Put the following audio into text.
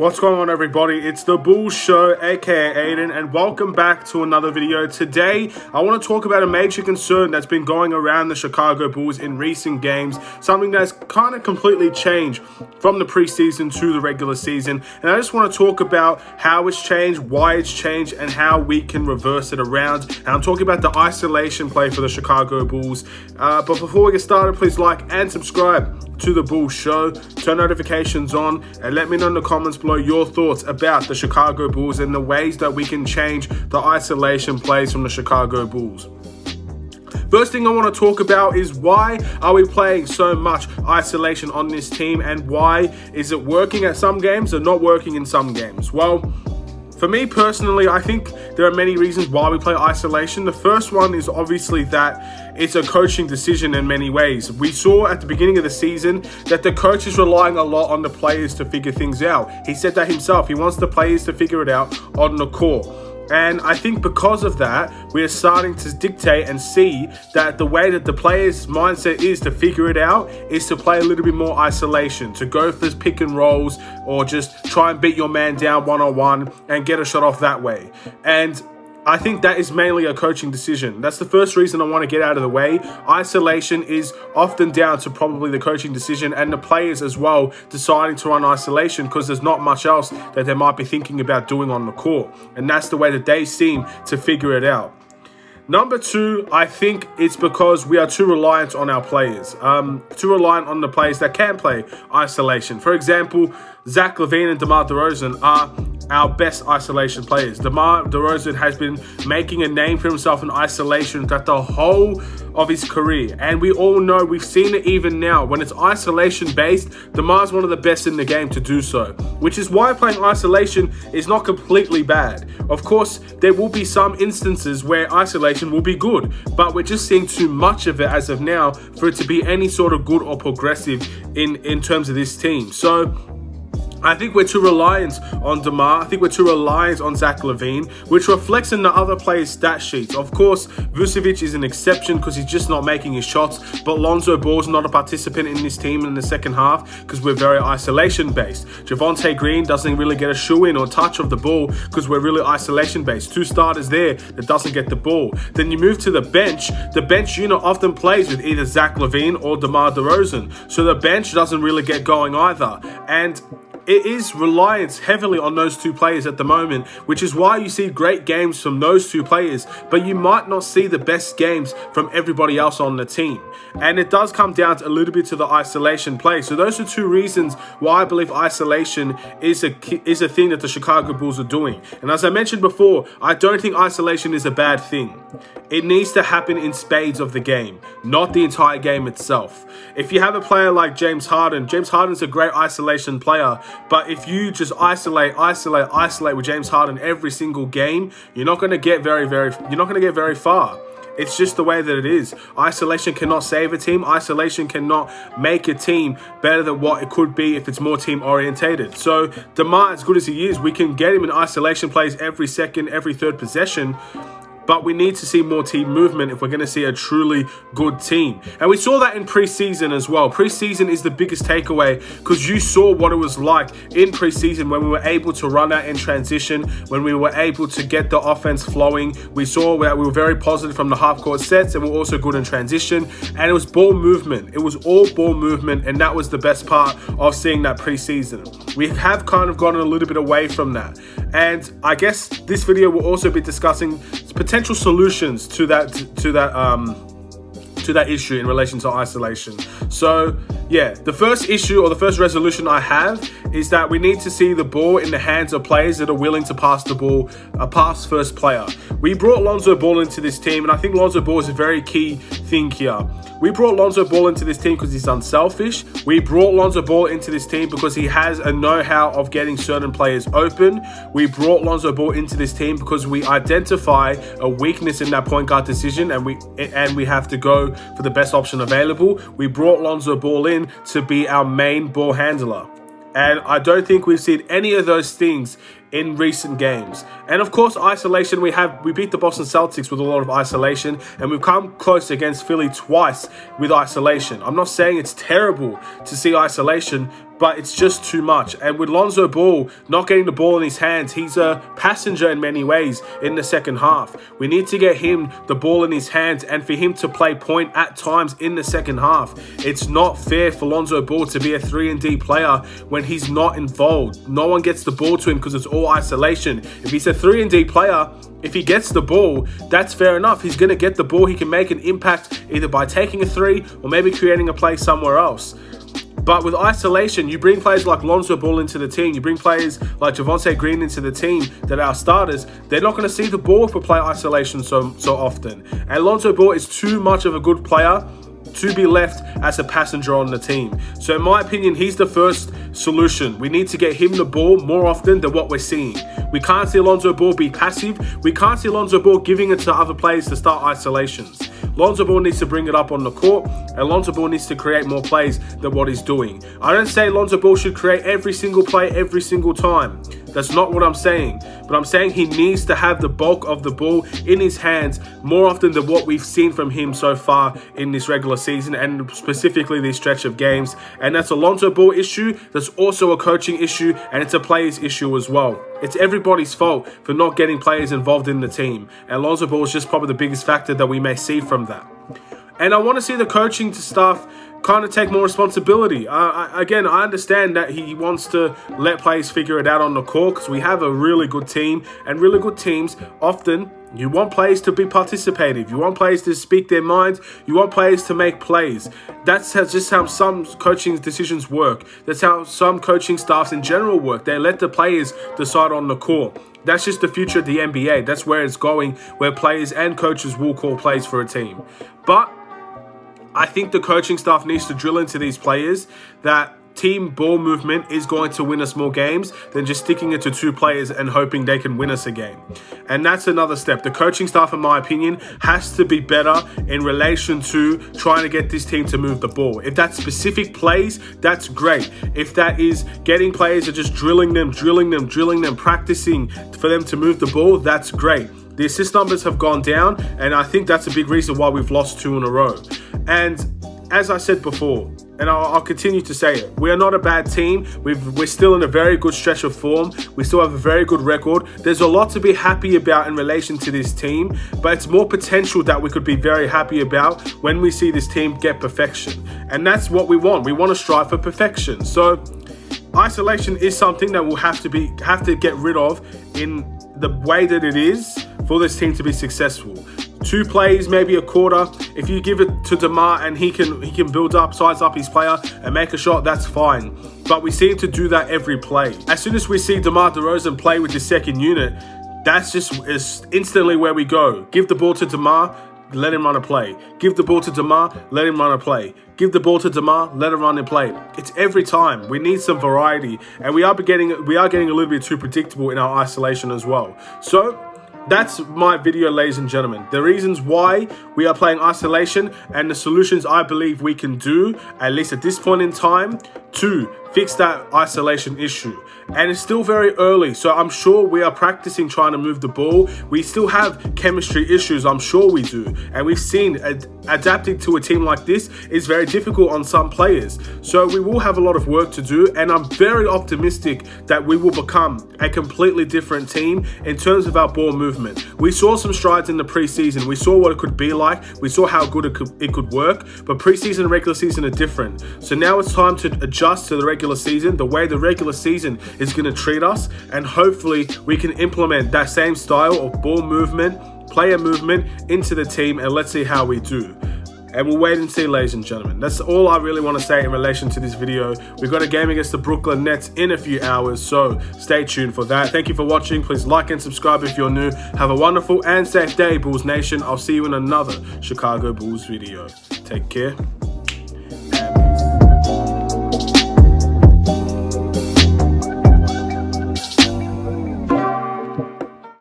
What's going on, everybody? It's the Bulls Show, aka Aidan, and welcome back to another video. Today, I want to talk about a major concern that's been going around the Chicago Bulls in recent games, something that's kind of completely changed from the preseason to the regular season. And I just want to talk about how it's changed, why it's changed, and how we can reverse it around. And I'm talking about the isolation play for the Chicago Bulls. But before we get started, please like and subscribe to the Bulls Show, turn notifications on, and let me know in the comments below your thoughts about the Chicago Bulls and the ways that we can change the isolation plays from the Chicago Bulls. First thing I want to talk about is why are we playing so much isolation on this team, and why is it working at some games and not working in some games? Well, for me personally, I think there are many reasons why we play isolation. The first one is obviously that it's a coaching decision in many ways. We saw at the beginning of the season that the coach is relying a lot on the players to figure things out. He said that himself. He wants the players to figure it out on the court. And I think because of that, we are starting to dictate and see that the way that the players' mindset is to figure it out is to play a little bit more isolation, to go for pick and rolls, or just try and beat your man down one-on-one and get a shot off that way. And I think that is mainly a coaching decision. That's the first reason I want to get out of the way. Isolation is often down to probably the coaching decision and the players as well deciding to run isolation because there's not much else that they might be thinking about doing on the court. And that's the way that they seem to figure it out. Number two, I think it's because we are too reliant on our players. Too reliant on the players that can play isolation. For example, Zach LaVine and DeMar DeRozan are our best isolation players. DeMar DeRozan has been making a name for himself in isolation throughout the whole of his career. And we all know, we've seen it even now. When it's isolation based, DeMar's one of the best in the game to do so. Which is why playing isolation is not completely bad. Of course, there will be some instances where isolation will be good, but we're just seeing too much of it as of now for it to be any sort of good or progressive in terms of this team. So I think we're too reliant on DeMar. I think we're too reliant on Zach LaVine, which reflects in the other players' stat sheets. Of course, Vucevic is an exception because he's just not making his shots, but Lonzo Ball is not a participant in this team in the second half because we're very isolation-based. Javonte Green doesn't really get a shoe-in or touch of the ball because we're really isolation-based. Two starters there that doesn't get the ball. Then you move to the bench. The bench unit often plays with either Zach LaVine or DeMar DeRozan, so the bench doesn't really get going either. And it is reliant heavily on those two players at the moment, which is why you see great games from those two players, but you might not see the best games from everybody else on the team. And it does come down to a little bit to the isolation play. So those are two reasons why I believe isolation is a thing that the Chicago Bulls are doing. And as I mentioned before, I don't think isolation is a bad thing. It needs to happen in spades of the game, not the entire game itself. If you have a player like James Harden's a great isolation player, but if you just isolate with James Harden every single game, you're not going to get very far. It's just the way that it is. Isolation cannot save a team. Isolation cannot make a team better than what it could be if it's more team orientated. So DeMar, as good as he is, we can get him in isolation plays every second, every third possession. But we need to see more team movement if we're going to see a truly good team. And we saw that in preseason as well. Preseason is the biggest takeaway because you saw what it was like in preseason when we were able to run out in transition, when we were able to get the offense flowing. We saw that we were very positive from the half-court sets, and we were also good in transition. And it was ball movement. It was all ball movement, and that was the best part of seeing that preseason. We have kind of gotten a little bit away from that. And I guess this video will also be discussing potential solutions to that issue in relation to isolation. So yeah, the first issue or the first resolution I have is that we need to see the ball in the hands of players that are willing to pass the ball, a pass first player. We brought Lonzo Ball into this team, and I think Lonzo Ball is a very key thing here. We brought Lonzo Ball into this team because he's unselfish. We brought Lonzo Ball into this team because he has a know-how of getting certain players open. We brought Lonzo Ball into this team because we identify a weakness in that point guard decision, and we have to go for the best option available. We brought Lonzo Ball in to be our main ball handler. And I don't think we've seen any of those things in recent games. And of course, isolation, we beat the Boston Celtics with a lot of isolation, and we've come close against Philly twice with isolation. I'm not saying it's terrible to see isolation, but it's just too much. And with Lonzo Ball not getting the ball in his hands, he's a passenger in many ways in the second half. We need to get him the ball in his hands and for him to play point at times in the second half. It's not fair for Lonzo Ball to be a 3-and-D player when he's not involved. No one gets the ball to him because it's all isolation. If he's a 3-and-D player, if he gets the ball, that's fair enough. He's going to get the ball. He can make an impact either by taking a three or maybe creating a play somewhere else. But with isolation, you bring players like Lonzo Ball into the team. You bring players like Javonte Green into the team that are starters. They're not going to see the ball if we play isolation so often. And Lonzo Ball is too much of a good player to be left as a passenger on the team. So in my opinion, he's the first solution. We need to get him the ball more often than what we're seeing. We can't see Lonzo Ball be passive. We can't see Lonzo Ball giving it to other players to start isolations. Lonzo Ball needs to bring it up on the court, and Lonzo Ball needs to create more plays than what he's doing. I don't say Lonzo Ball should create every single play every single time. That's not what I'm saying. But I'm saying he needs to have the bulk of the ball in his hands more often than what we've seen from him so far in this regular season, and specifically this stretch of games. And that's a Lonzo Ball issue. That's also a coaching issue, and it's a players issue as well. It's everybody's fault for not getting players involved in the team. And Lonzo Ball is just probably the biggest factor that we may see from that. And I want to see the coaching staff kind of take more responsibility. Again, I understand that he wants to let players figure it out on the court because we have a really good team, and really good teams often you want players to be participative. You want players to speak their minds. You want players to make plays. That's just how some coaching decisions work. That's how some coaching staffs in general work. They let the players decide on the court. That's just the future of the NBA. That's where it's going, where players and coaches will call plays for a team. But I think the coaching staff needs to drill into these players that team ball movement is going to win us more games than just sticking it to two players and hoping they can win us a game. And that's another step. The coaching staff, in my opinion, has to be better in relation to trying to get this team to move the ball. If that's specific plays, that's great. If that is getting players and just drilling them, practicing for them to move the ball, that's great. The assist numbers have gone down, and I think that's a big reason why we've lost 2 in a row. And as I said before, and I'll continue to say it, we are not a bad team. We're still in a very good stretch of form. We still have a very good record. There's a lot to be happy about in relation to this team, but it's more potential that we could be very happy about when we see this team get perfection. And that's what we want. We want to strive for perfection. So isolation is something that we'll have to get rid of in the way that it is for this team to be successful. 2 plays, maybe a quarter. If you give it to DeMar and he can build up, size up his player and make a shot, that's fine. But we seem to do that every play. As soon as we see DeMar DeRozan play with his second unit, that's just is instantly where we go. Give the ball to DeMar, let him run a play. Give the ball to DeMar, let him run a play. Give the ball to DeMar, let him run and play. It's every time. We need some variety, and we are getting a little bit too predictable in our isolation as well. So that's my video, ladies and gentlemen. The reasons why we are playing isolation and the solutions I believe we can do, at least at this point in time, to fix that isolation issue. And it's still very early, so I'm sure we are practicing trying to move the ball. We still have chemistry issues, I'm sure we do. And we've seen adapting to a team like this is very difficult on some players. So we will have a lot of work to do, and I'm very optimistic that we will become a completely different team in terms of our ball movement. We saw some strides in the preseason. We saw what it could be like. We saw how good it could work, but preseason and regular season are different. So now it's time to adjust to the regular season, the way the regular season is going to treat us, and hopefully we can implement that same style of ball movement, player movement into the team, and let's see how we do. And we'll wait and see, ladies and gentlemen. That's all I really want to say in relation to this video. We've got a game against the Brooklyn Nets in a few hours, so stay tuned for that. Thank you for watching. Please like and subscribe if you're new. Have a wonderful and safe day, Bulls Nation. I'll see you in another Chicago Bulls video. Take care.